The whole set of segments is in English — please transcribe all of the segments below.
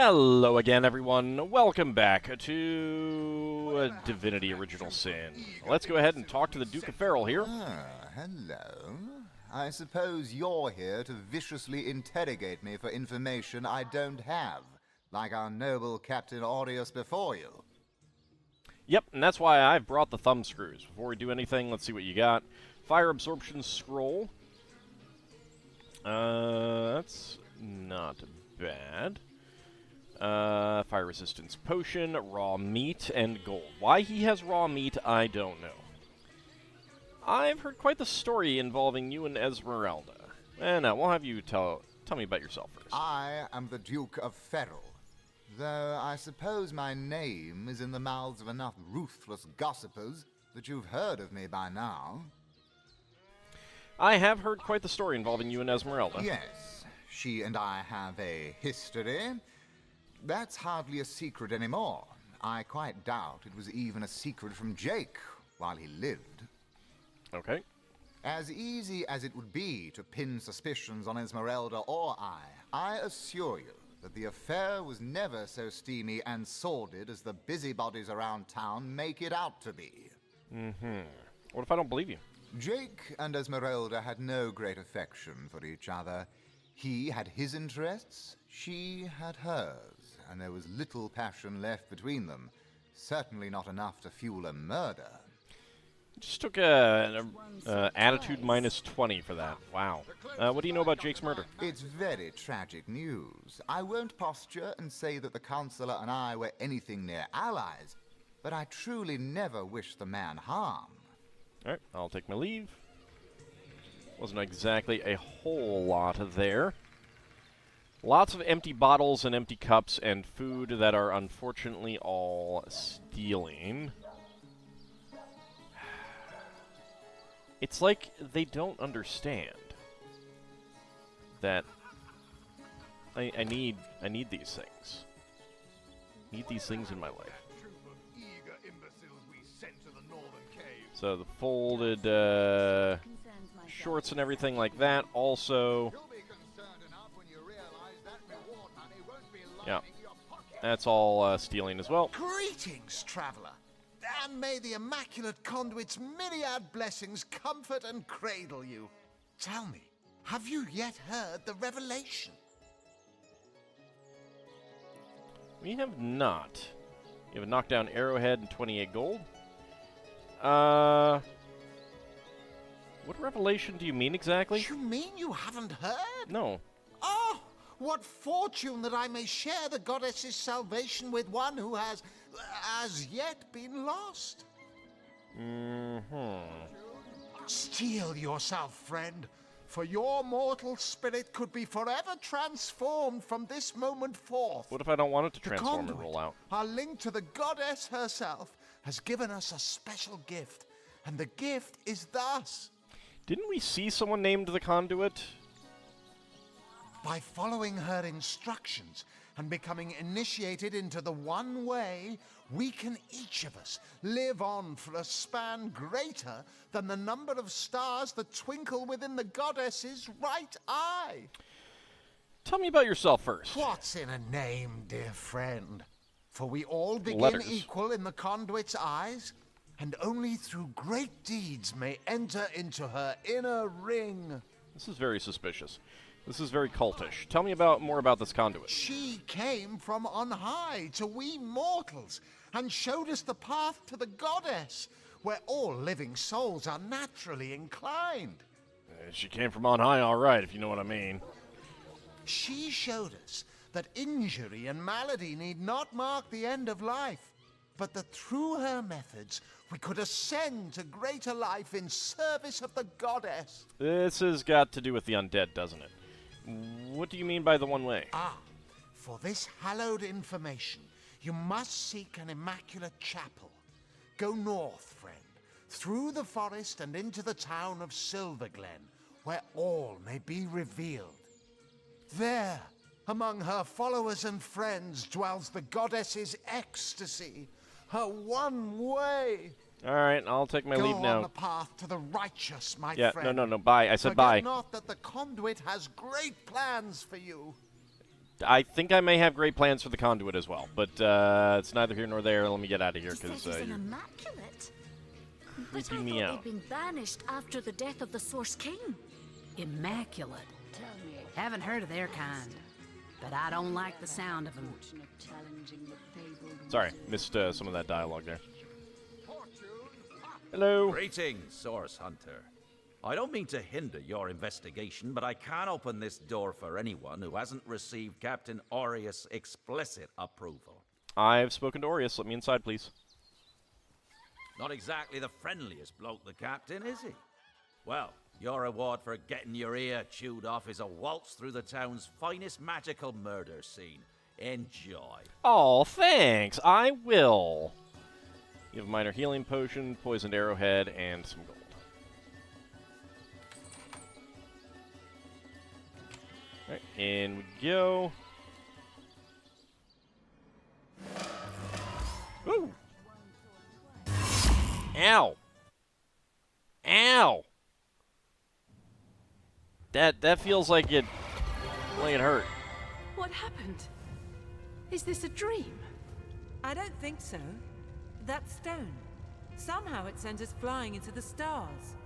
Hello again, everyone. Welcome back to Divinity Original Sin. Let's go ahead and talk to the Duke of Farrell here. Hello. I suppose you're here to viciously interrogate me for information I don't have, like our noble Captain Aureus before you. Yep, and that's why I've brought the thumb screws. Before we do anything, let's see what you got. Fire Absorption Scroll. That's not bad. Fire Resistance Potion, Raw Meat, and Gold. Why he has raw meat, I don't know. I've heard quite the story involving you and Esmeralda. Now, we'll have you tell me about yourself first. I am the Duke of Farrell, though I suppose my name is in the mouths of enough ruthless gossipers that you've heard of me by now. I have heard quite the story involving you and Esmeralda. Yes, she and I have a history. That's hardly a secret anymore. I quite doubt it was even a secret from Jake while he lived. Okay. As easy as it would be to pin suspicions on Esmeralda or I assure you that the affair was never so steamy and sordid as the busybodies around town make it out to be. What if I don't believe you? Jake and Esmeralda had no great affection for each other. He had his interests, she had hers, and there was little passion left between them. Certainly not enough to fuel a murder. Just took an attitude minus 20 for that. Wow. What do you know about Jake's murder? It's very tragic news. I won't posture and say that the Counselor and I were anything near allies, but I truly never wished the man harm. Alright, I'll take my leave. Wasn't exactly a whole lot there. Lots of empty bottles and empty cups and food that are unfortunately all stealing. It's like they don't understand that I need these things. Need these things in my life. So the folded shorts and everything like that also. Yeah, that's all stealing as well. Greetings, traveler. And may the Immaculate Conduit's myriad blessings comfort and cradle you. Tell me, have you yet heard the revelation? We have not. You have a knockdown arrowhead and 28 gold. What revelation do you mean exactly? You mean you haven't heard? No. Oh, what fortune that I may share the goddess's salvation with one who has, as yet, been lost. Steel yourself, friend, for your mortal spirit could be forever transformed from this moment forth. What if I don't want it to The transform and conduit, roll out? our link to the goddess herself, has given us a special gift, and the gift is thus. Didn't we see someone named the Conduit? By following her instructions and becoming initiated into the one way, we can each of us live on for a span greater than the number of stars that twinkle within the goddess's right eye. Tell me about yourself first. What's in a name, dear friend? For we all begin Letters. equal in the conduit's eyes, and only through great deeds may enter into her inner ring. This is very suspicious. This is very cultish. Tell me more about this Conduit. She came from on high to we mortals and showed us the path to the goddess, where all living souls are naturally inclined. She came from on high, all right, if you know what I mean. She showed us that injury and malady need not mark the end of life, but that through her methods we could ascend to greater life in service of the goddess. This has got to do with the undead, doesn't it? What do you mean by the one way? For this hallowed information, you must seek an immaculate chapel. Go north, friend, through the forest and into the town of Silverglen, where all may be revealed. There, among her followers and friends, dwells the goddess's ecstasy, her one way. All right, I'll take my leave Go now. on the path to the righteous, my Yeah, friend. no, bye. I said Forget bye. not that the conduit has great plans for you. I think I may have great plans for the conduit as well, but it's neither here nor there. Let me get out of here because an you're immaculate. But I freaking me thought out. they'd been banished after the death of the Source King. Immaculate. Haven't heard of their kind, but I don't like the sound of them. Sorry, missed some of that dialogue there. Hello. Greetings, Source Hunter. I don't mean to hinder your investigation, but I can't open this door for anyone who hasn't received Captain Aureus' explicit approval. I've spoken to Aureus. Let me inside, please. Not exactly the friendliest bloke, the Captain, is he? Well, your reward for getting your ear chewed off is a waltz through the town's finest magical murder scene. Enjoy. Oh, thanks. I will. You have a minor healing potion, poisoned arrowhead, and some gold. Alright, in we go. Woo! Ow! Ow! That feels like it hurt. What happened? Is this a dream? I don't think so. That stone. Somehow it sends us flying into the stars.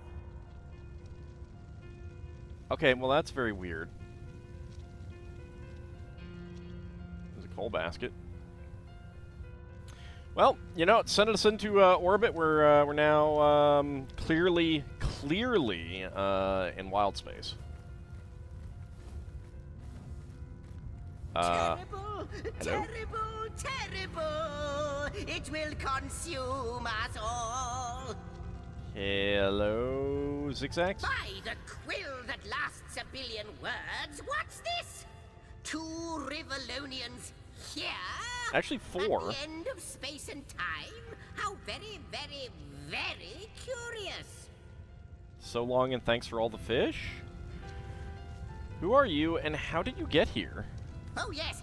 Okay, well that's very weird. There's a coal basket. Well, you know, it sent us into orbit. We're now clearly in wild space. Terrible, hello? terrible, terrible! It will consume us all! Hello, Zigzags? By the quill that lasts a billion words, what's this? 2 Rivalonians here? Actually, 4. At the end of space and time? How very, very, very curious! So long and thanks for all the fish? Who are you and how did you get here? Oh, yes.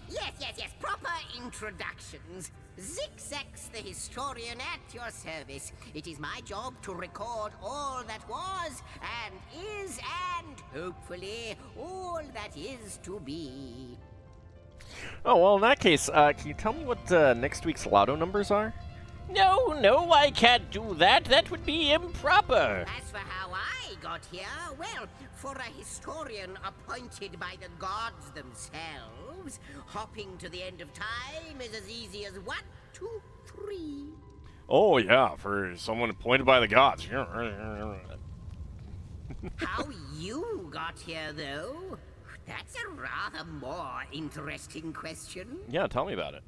Proper introductions. Zigzags, the historian at your service. It is my job to record all that was, and is, and hopefully all that is to be. Oh, well, in that case, can you tell me what next week's lotto numbers are? No, I can't do that. That would be improper. As for how I got here, well, for a historian appointed by the gods themselves, hopping to the end of time is as easy as 1, 2, 3. Oh, yeah, for someone appointed by the gods. How you got here, though? That's a rather more interesting question. Yeah, tell me about it.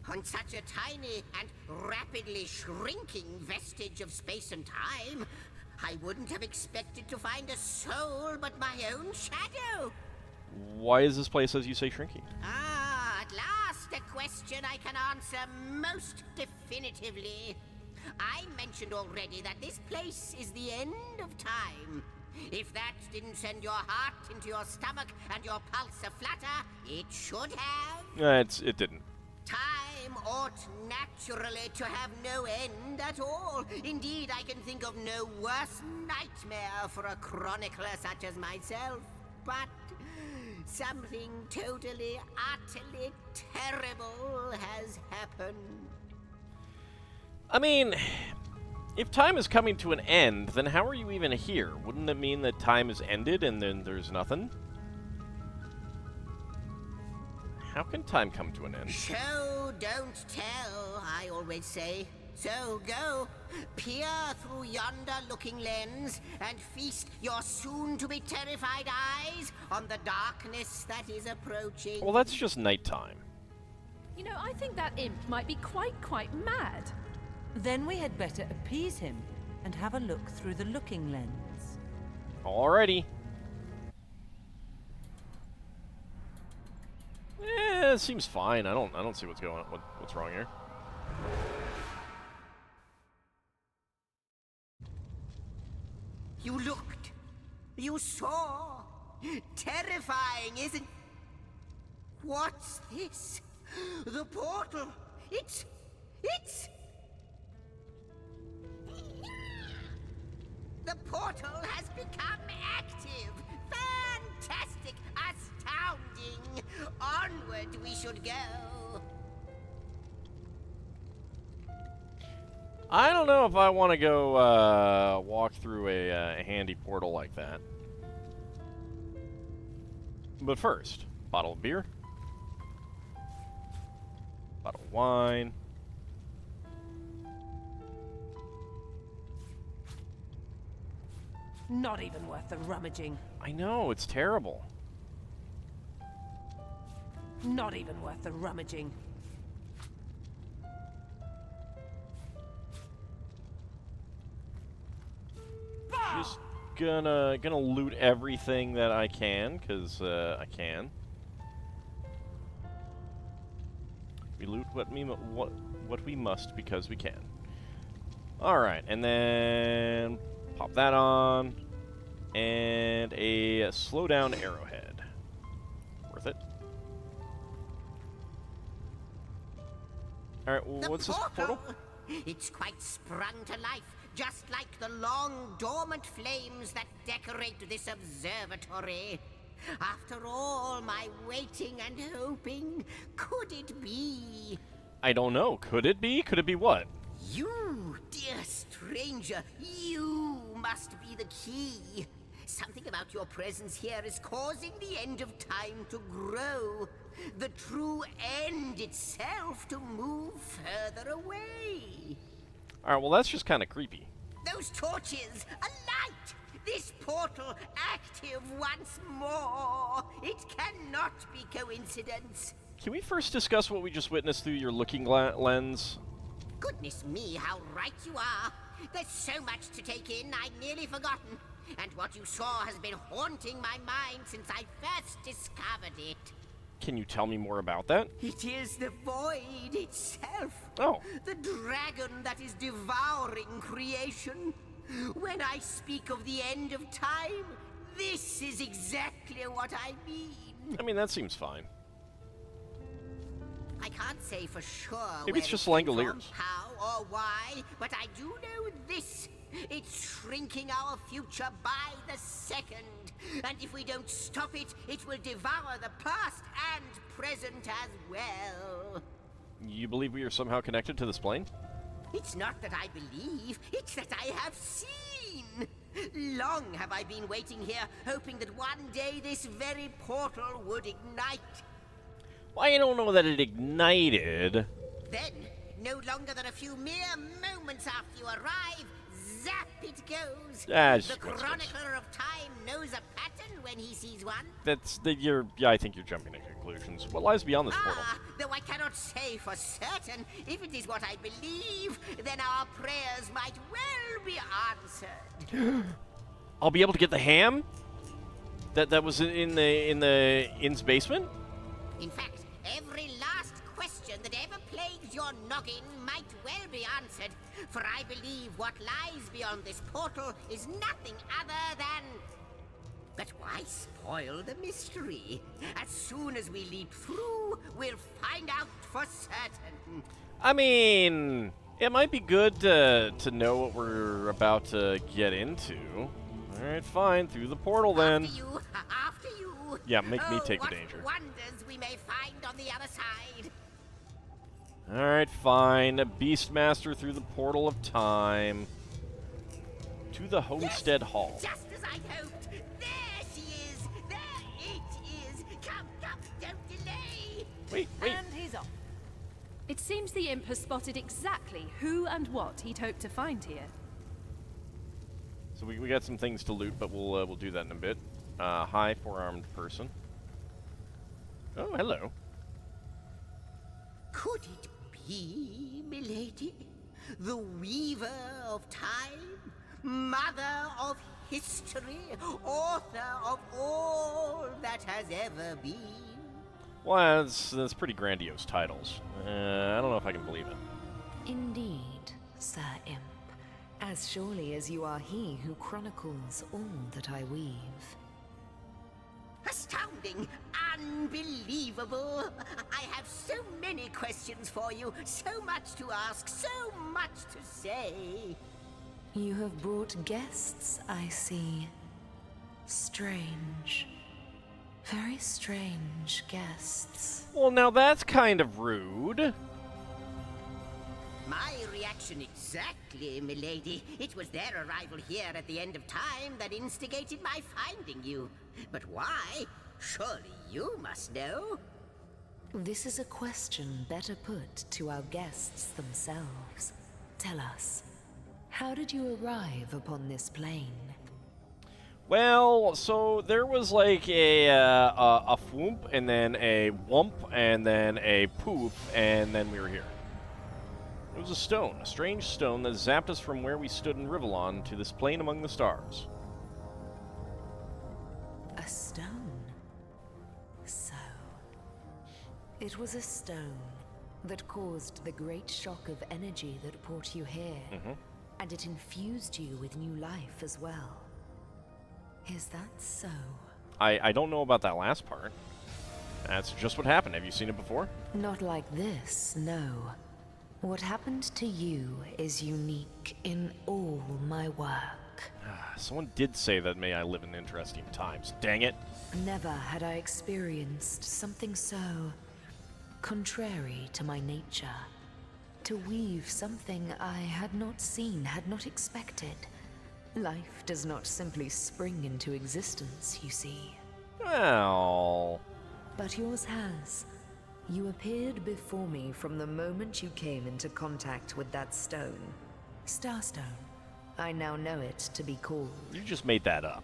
On such a tiny and rapidly shrinking vestige of space and time, I wouldn't have expected to find a soul but my own shadow. Why is this place, as you say, shrinking? Ah, at last a question I can answer most definitively. I mentioned already that this place is the end of time. If that didn't send your heart into your stomach and your pulse a-flutter, it should have. It didn't. Time ought naturally to have no end at all. Indeed, I can think of no worse nightmare for a chronicler such as myself. But something totally, utterly terrible has happened. I mean, if time is coming to an end, then how are you even here? Wouldn't it mean that time is ended and then there's nothing? How can time come to an end? Show, don't tell, I always say. So go, peer through yonder looking lens, and feast your soon-to-be terrified eyes on the darkness that is approaching. Well, that's just nighttime. You know, I think that imp might be quite mad. Then we had better appease him and have a look through the looking lens. Alrighty. It seems fine. I don't see what's wrong here. You looked. You saw. Terrifying, isn't... What's this? The portal. It's... The portal has become active. Fantastic. Astounding. astounding! Onward we should go. I don't know if I want to go walk through a handy portal like that. But first, bottle of beer, bottle of wine. Not even worth the rummaging. I know, it's terrible. Not even worth the rummaging. Just gonna loot everything that I can, cause I can. We loot what we must because we can. All right, and then pop that on, and a slowdown arrowhead. Worth it. All right, what's this portal? It's quite sprung to life, just like the long dormant flames that decorate this observatory. After all my waiting and hoping, could it be? I don't know. Could it be? Could it be what? You, dear stranger, you must be the key. Something about your presence here is causing the end of time to grow. The true end itself to move further away. Alright, well that's just kind of creepy. Those torches, a light! This portal active once more. It cannot be coincidence. Can we first discuss what we just witnessed through your looking lens? Goodness me, how right you are. There's so much to take in, I'd nearly forgotten. And what you saw has been haunting my mind since I first discovered it. Can you tell me more about that? It is the void itself. Oh. The dragon that is devouring creation. When I speak of the end of time, this is exactly what I mean. I mean, that seems fine. I can't say for sure Maybe it's just came from, Langoliers. how or why, but I do know this. It's shrinking our future by the second. And if we don't stop it, it will devour the past and present as well. You believe we are somehow connected to this plane? It's not that I believe, it's that I have seen. Long have I been waiting here, hoping that one day this very portal would ignite. Well, I don't know that it ignited. Then, no longer than a few mere moments after you arrive, zap it goes. Just the chronicler of time knows a pattern when he sees one. I think you're jumping to conclusions. What lies beyond this portal? Though I cannot say for certain, if it is what I believe, then our prayers might well be answered. I'll be able to get the ham? That was in the inn's basement? In fact, every last question that ever plagues your noggin might well be answered, for I believe what lies beyond this portal is nothing other than... But why spoil the mystery? As soon as we leap through, we'll find out for certain. I mean, it might be good to know what we're about to get into. Alright, fine. Through the portal, then. After you. Yeah, make me take the danger. What wonders we may find on the other side. Alright, fine. Beastmaster through the portal of time. To the Homestead Hall. Just as I hoped. There she is. There it is. Come, don't delay. Wait. And he's off. It seems the imp has spotted exactly who and what he'd hoped to find here. So we got some things to loot, but we'll do that in a bit. Hi, four-armed person. Oh, hello. Could it be, milady? The weaver of time? Mother of history? Author of all that has ever been? Well, that's pretty grandiose titles. I don't know if I can believe it. Indeed, Sir Imp. As surely as you are he who chronicles all that I weave. Astounding! Unbelievable! I have so many questions for you, so much to ask, so much to say. You have brought guests, I see. Strange. Very strange guests. Well, now that's kind of rude. My reaction exactly, milady. It was their arrival here at the end of time that instigated my finding you. But why? Surely you must know. This is a question better put to our guests themselves. Tell us, how did you arrive upon this plane? Well, so there was like a thwomp, and then a whump, and then a poof, and then we were here. It was a stone, a strange stone that zapped us from where we stood in Rivellon to this plane among the stars. A stone? So, it was a stone that caused the great shock of energy that brought you here, and it infused you with new life as well. Is that so? I don't know about that last part. That's just what happened. Have you seen it before? Not like this, no. What happened to you is unique in all my work. Someone did say that may I live in interesting times. Dang it. Never had I experienced something so contrary to my nature. To weave something I had not seen, had not expected. Life does not simply spring into existence, you see. Well... But yours has. You appeared before me from the moment you came into contact with that stone. Starstone. I now know it to be called. You just made that up.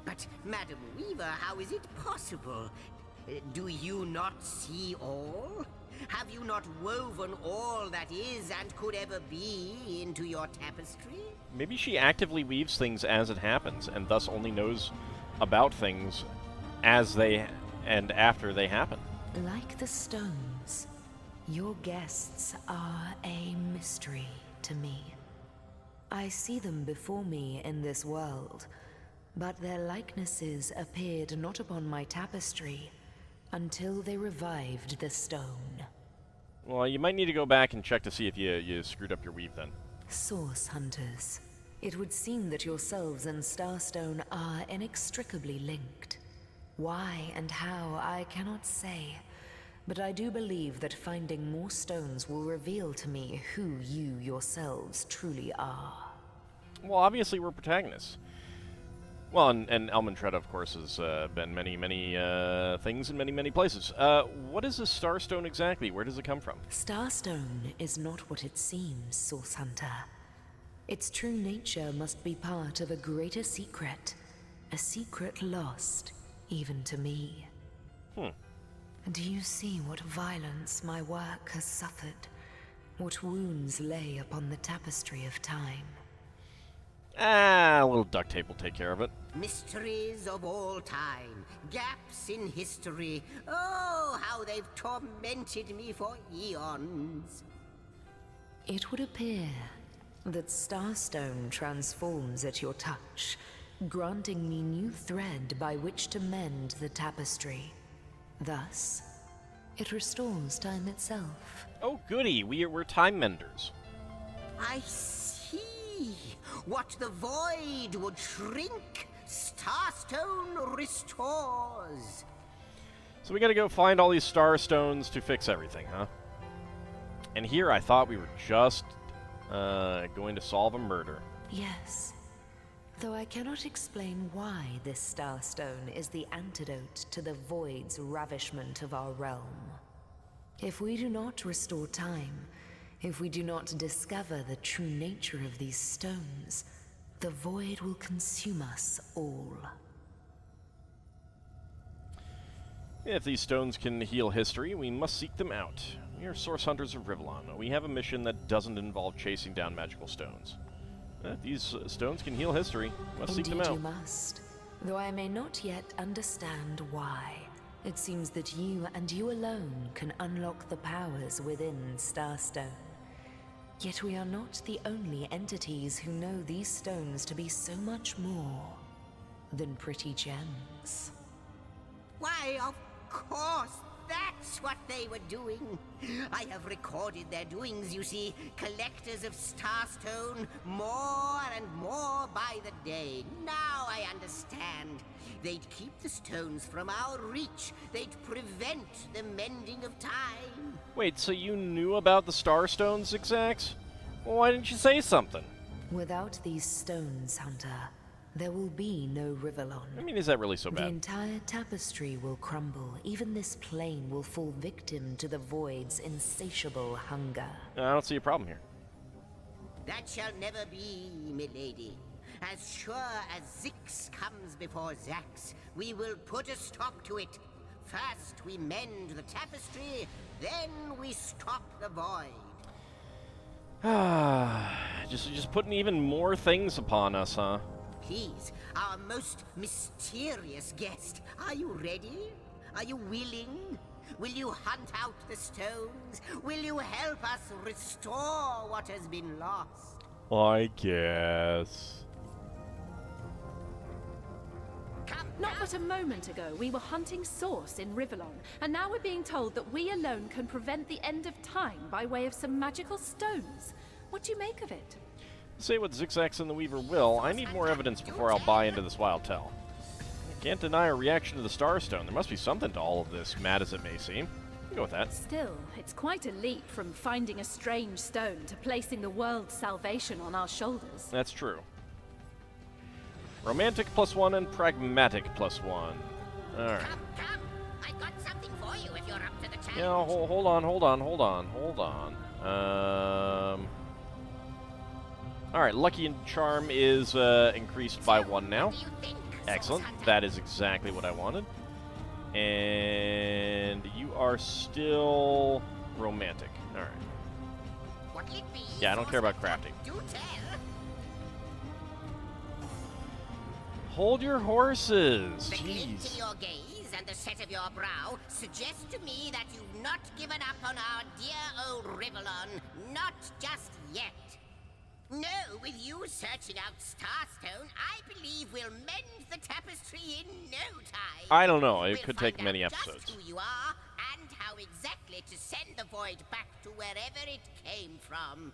But, Madam Weaver, how is it possible? Do you not see all? Have you not woven all that is and could ever be into your tapestry? Maybe she actively weaves things as it happens, and thus only knows about things as they and after they happen. Like the stones, your guests are a mystery to me. I see them before me in this world, but their likenesses appeared not upon my tapestry until they revived the stone. Well, you might need to go back and check to see if you screwed up your weave then. Source hunters. It would seem that yourselves and Starstone are inextricably linked. Why and how, I cannot say. But I do believe that finding more stones will reveal to me who you yourselves truly are. Well, obviously we're protagonists. Well, and Elmantretta, of course, has been many things in many places. What is a Starstone exactly? Where does it come from? Starstone is not what it seems, Source Hunter. Its true nature must be part of a greater secret. A secret lost, even to me. Do you see what violence my work has suffered? What wounds lay upon the tapestry of time? A little duct tape will take care of it. Mysteries of all time, gaps in history. Oh, how they've tormented me for eons. It would appear that Starstone transforms at your touch, granting me new thread by which to mend the tapestry. Thus, it restores time itself. Oh, goody. We're time menders. I see. What the void would shrink, Starstone restores. So we gotta go find all these Starstones to fix everything, huh? And here I thought we were just going to solve a murder. Yes. Though I cannot explain why this Starstone is the antidote to the void's ravishment of our realm. If we do not restore time, if we do not discover the true nature of these stones, the void will consume us all. If these stones can heal history, we must seek them out. We are source hunters of Rivellon. We have a mission that doesn't involve chasing down magical stones. If these stones can heal history, we must seek them out. Indeed you must. Though I may not yet understand why. It seems that you and you alone can unlock the powers within Starstone. Yet we are not the only entities who know these stones to be so much more than pretty gems. Why, of course, that's what they were doing. I have recorded their doings, you see. Collectors of Starstone, more and more by the day. Now I understand. They'd keep the stones from our reach. They'd prevent the mending of time. Wait, so you knew about the Starstones, Zigzags? Well, why didn't you say something? Without these stones, Hunter, there will be no Rivellon. I mean, is that really so The bad? entire tapestry will crumble. Even this plane will fall victim to the Void's insatiable hunger. I don't see a problem here. That shall never be, milady. As sure as Zix comes before Zax, we will put a stop to it. First we mend the tapestry, then we stop the void. just putting even more things upon us, huh? Please, our most mysterious guest, are you ready? Are you willing? Will you hunt out the stones? Will you help us restore what has been lost? I guess. Not but a moment ago, we were hunting Source in Rivellon, and now we're being told that we alone can prevent the end of time by way of some magical stones. What do you make of it? Say what Zigzags and the Weaver will, I need more evidence before I'll buy into this wild tale. Can't deny a reaction to the Starstone. There must be something to all of this, mad as it may seem. I'll go with that. Still, it's quite a leap from finding a strange stone to placing the world's salvation on our shoulders. That's true. Romantic +1 and pragmatic +1. Alright. Come, I got something for you if you're up to the challenge. Yeah, hold on. Alright, Lucky and Charm is increased by 1 now. What do you think, Excellent. Source Hunter? That is exactly what I wanted. And you are still romantic. Alright. What'll it be, Yeah, I don't care Source about Hunter? crafting. Do tell. Hold your horses. The glint in Jeez. your gaze and the set of your brow suggest to me that you've not given up on our dear old Rivellon. Not just yet. No, with you searching out Starstone, I believe we'll mend the tapestry in no time. I don't know. It We'll could take find many out episodes. just who you are and how exactly to send the void back to wherever it came from.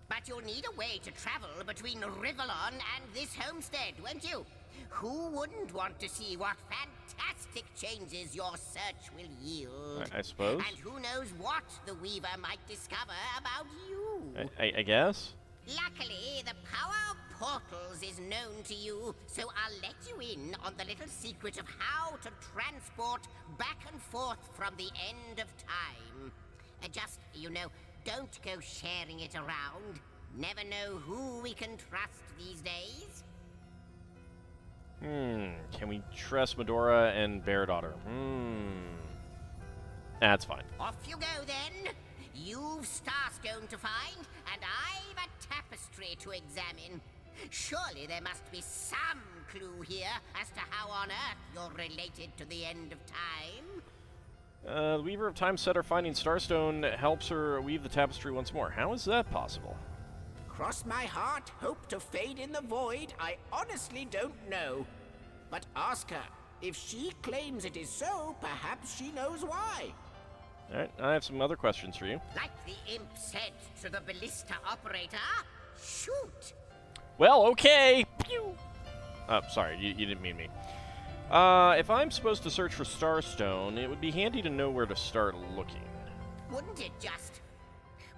But you'll need a way to travel between Rivellon and this homestead, won't you? Who wouldn't want to see what fantastic changes your search will yield? I suppose. And who knows what the Weaver might discover about you? I guess. Luckily, the power of portals is known to you, so I'll let you in on the little secret of how to transport back and forth from the end of time. Just, don't go sharing it around. Never know who we can trust these days. Can we trust Medora and Bear Daughter? That's fine. Off you go, then. You've Starstone to find, and I've a tapestry to examine. Surely there must be some clue here as to how on earth you're related to the end of time. The Weaver of Time said her finding Starstone helps her weave the tapestry once more. How is that possible? Cross my heart, hope to fade in the void, I honestly don't know. But ask her. If she claims it is so, perhaps she knows why. Alright, I have some other questions for you. Like the imp said to the ballista operator, shoot! Well, okay! Pew! Oh, sorry, you didn't mean me. If I'm supposed to search for Starstone, it would be handy to know where to start looking. Wouldn't it just?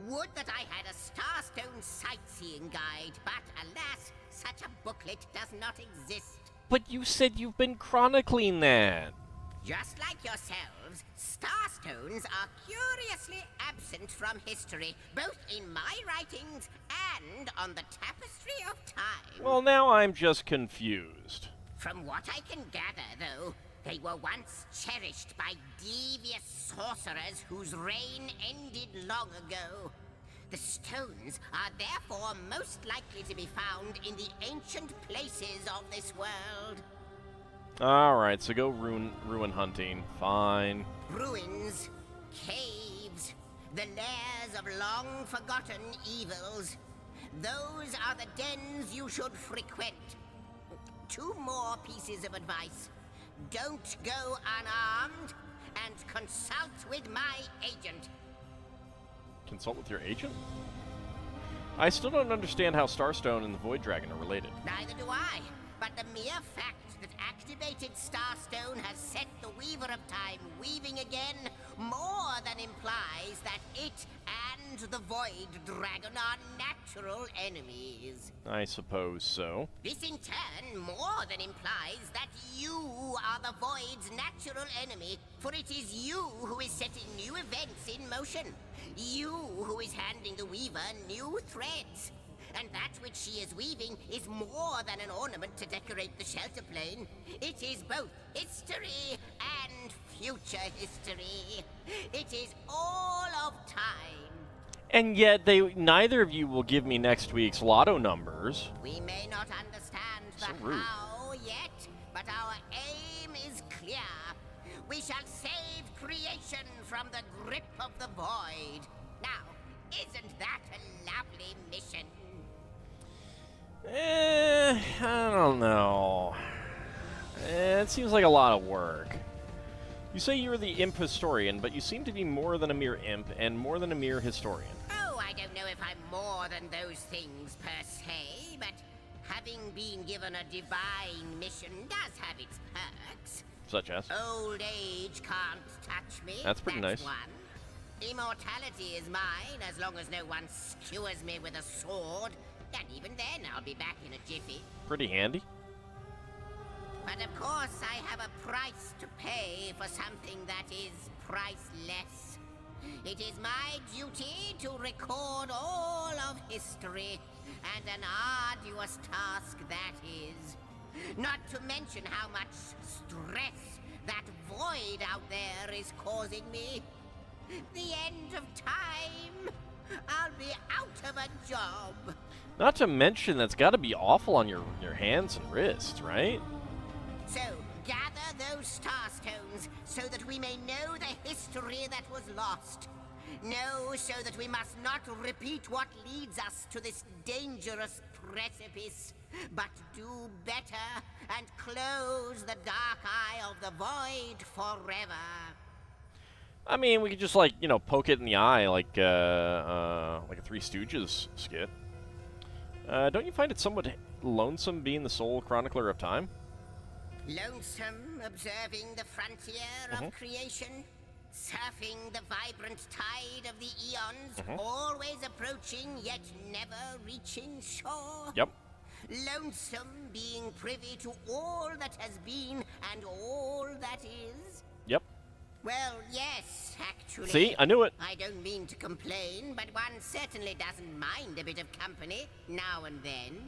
Would that I had a Starstone sightseeing guide, but alas, such a booklet does not exist. But you said you've been chronicling that. Just like yourselves, Starstones are curiously absent from history, both in my writings and on the Tapestry of Time. Well, now I'm just confused. From what I can gather, though, they were once cherished by devious sorcerers whose reign ended long ago. The stones are therefore most likely to be found in the ancient places of this world. Alright, so go ruin hunting. Fine. Ruins, caves, the lairs of long-forgotten evils. Those are the dens you should frequent. 2 more pieces of advice. Don't go unarmed, and consult with my agent. Consult with your agent? I still don't understand how Starstone and the Void Dragon are related. Neither do I, but the mere fact that activated Starstone has set the Weaver of Time weaving again more than implies that it and the Void Dragon are natural enemies. I suppose so. This in turn more than implies that you are the Void's natural enemy, for it is you who is setting new events in motion. You who is handing the Weaver new threads. And that which she is weaving is more than an ornament to decorate the shelter plane. It is both history and future history. It is all of time. And yet, neither of you will give me next week's lotto numbers. We may not understand So the rude. how yet, but our aim is clear. We shall save creation from the grip of the Void. Now, isn't that a lovely mission? I don't know. It seems like a lot of work. You say you're the imp historian, but you seem to be more than a mere imp and more than a mere historian. Oh, I don't know if I'm more than those things per se, but having been given a divine mission does have its perks. Such as? Old age can't touch me. That's pretty nice. One. Immortality is mine as long as no one skewers me with a sword. And even then, I'll be back in a jiffy. Pretty handy. But of course, I have a price to pay for something that is priceless. It is my duty to record all of history, and an arduous task that is. Not to mention how much stress that void out there is causing me. The end of time. I'll be out of a job. Not to mention that's got to be awful on your hands and wrists, right? So, gather those starstones so that we may know the history that was lost. Know so that we must not repeat what leads us to this dangerous precipice, but do better and close the dark eye of the void forever. I mean, we could just, like, you know, poke it in the eye like a Three Stooges skit. Don't you find it somewhat lonesome being the sole chronicler of time? Lonesome, observing the frontier of creation, surfing the vibrant tide of the eons, always approaching yet never reaching shore. Yep. Lonesome, being privy to all that has been and all that is. Yep. Well, yes, actually. See, I knew it. I don't mean to complain, but one certainly doesn't mind a bit of company now and then.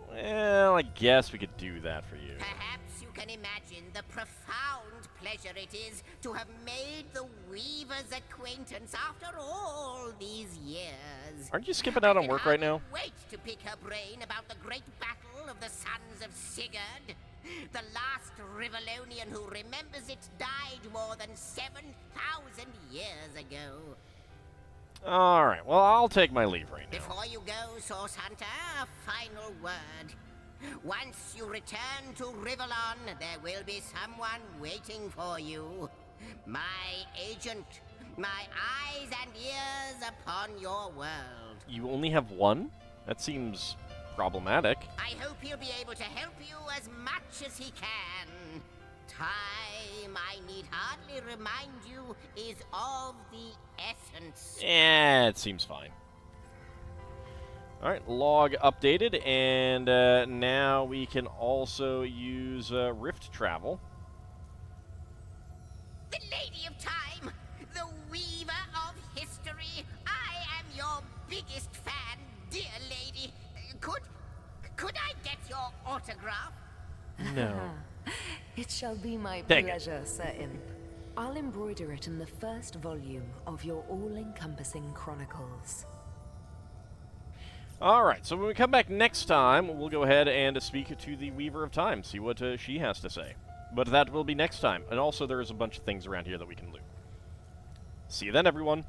Well, I guess we could do that for you. Perhaps you can imagine the profound pleasure it is to have made the Weaver's acquaintance after all these years. Aren't you skipping out on work right now? Wait to pick her brain about the great battle of the sons of Sigurd. The last Rivellonian who remembers it died more than 7,000 years ago. Alright, well, I'll take my leave right now. Before you go, Source Hunter, a final word. Once you return to Rivellon, there will be someone waiting for you. My agent. My eyes and ears upon your world. You only have one? That seems problematic. I hope he'll be able to help you as much as he can. Time, I need hardly remind you, is of the essence. It seems fine. Alright, log updated, and now we can also use Rift Travel. The Lady of Time, the Weaver of History. I am your biggest fan, dear lady. Could I get your autograph? No. It shall be my Dang pleasure, Sir Imp. I'll embroider it in the first volume of your all-encompassing chronicles. Alright, so when we come back next time, we'll go ahead and speak to the Weaver of Time, see what she has to say. But that will be next time. And also, there is a bunch of things around here that we can loot. See you then, everyone.